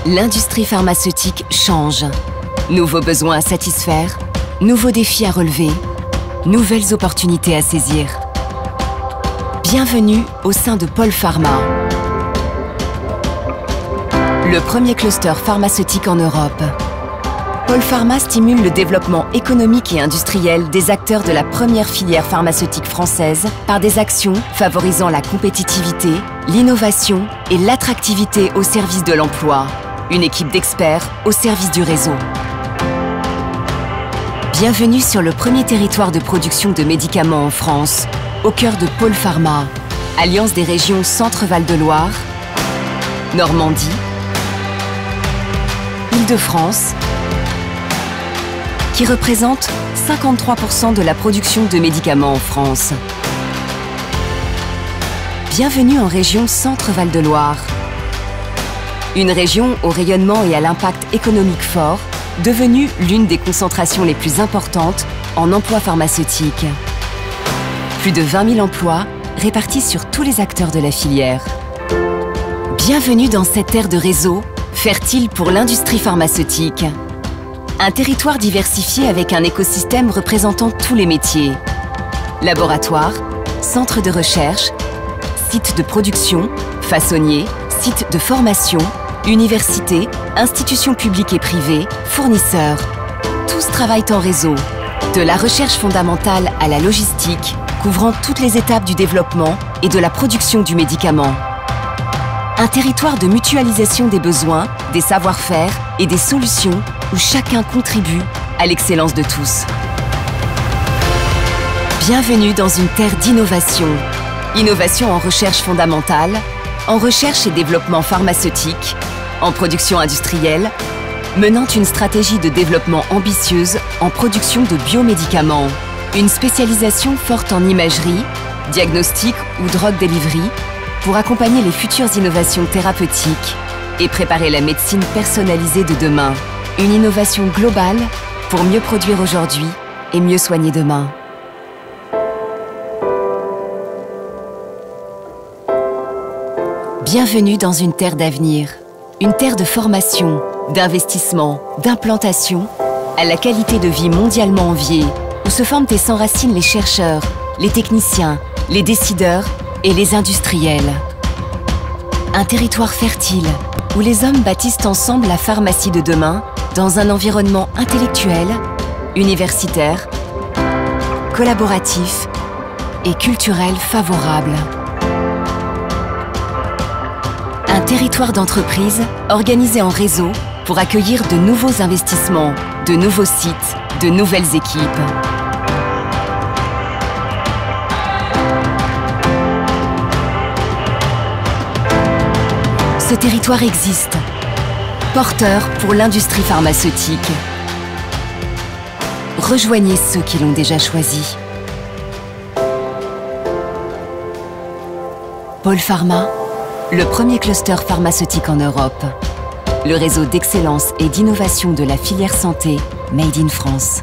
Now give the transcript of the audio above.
L'industrie pharmaceutique change. Nouveaux besoins à satisfaire, nouveaux défis à relever, nouvelles opportunités à saisir. Bienvenue au sein de Pôle Pharma, le premier cluster pharmaceutique en Europe. Pôle Pharma stimule le développement économique et industriel des acteurs de la première filière pharmaceutique française par des actions favorisant la compétitivité, l'innovation et l'attractivité au service de l'emploi. Une équipe d'experts au service du réseau. Bienvenue sur le premier territoire de production de médicaments en France, au cœur de Pôle Pharma, alliance des régions Centre-Val de Loire, Normandie, Île-de-France, qui représente 53% de la production de médicaments en France. Bienvenue en région Centre-Val de Loire. Une région au rayonnement et à l'impact économique fort, devenue l'une des concentrations les plus importantes en emplois pharmaceutiques. Plus de 20 000 emplois répartis sur tous les acteurs de la filière. Bienvenue dans cette terre de réseau, fertile pour l'industrie pharmaceutique. Un territoire diversifié avec un écosystème représentant tous les métiers. Laboratoires, centres de recherche, sites de production, façonniers, sites de formation, universités, institutions publiques et privées, fournisseurs. Tous travaillent en réseau, de la recherche fondamentale à la logistique, couvrant toutes les étapes du développement et de la production du médicament. Un territoire de mutualisation des besoins, des savoir-faire et des solutions où chacun contribue à l'excellence de tous. Bienvenue dans une terre d'innovation. Innovation en recherche fondamentale, en recherche et développement pharmaceutique, en production industrielle, menant une stratégie de développement ambitieuse en production de biomédicaments. Une spécialisation forte en imagerie, diagnostic ou drug delivery pour accompagner les futures innovations thérapeutiques et préparer la médecine personnalisée de demain. Une innovation globale pour mieux produire aujourd'hui et mieux soigner demain. Bienvenue dans une terre d'avenir, une terre de formation, d'investissement, d'implantation, à la qualité de vie mondialement enviée, où se forment et s'enracinent les chercheurs, les techniciens, les décideurs et les industriels. Un territoire fertile, où les hommes bâtissent ensemble la pharmacie de demain, dans un environnement intellectuel, universitaire, collaboratif et culturel favorable. Un territoire d'entreprise organisé en réseau pour accueillir de nouveaux investissements, de nouveaux sites, de nouvelles équipes. Ce territoire existe, porteur pour l'industrie pharmaceutique. Rejoignez ceux qui l'ont déjà choisi. Pôle Pharma, le premier cluster pharmaceutique en Europe. Le réseau d'excellence et d'innovation de la filière santé Made in France.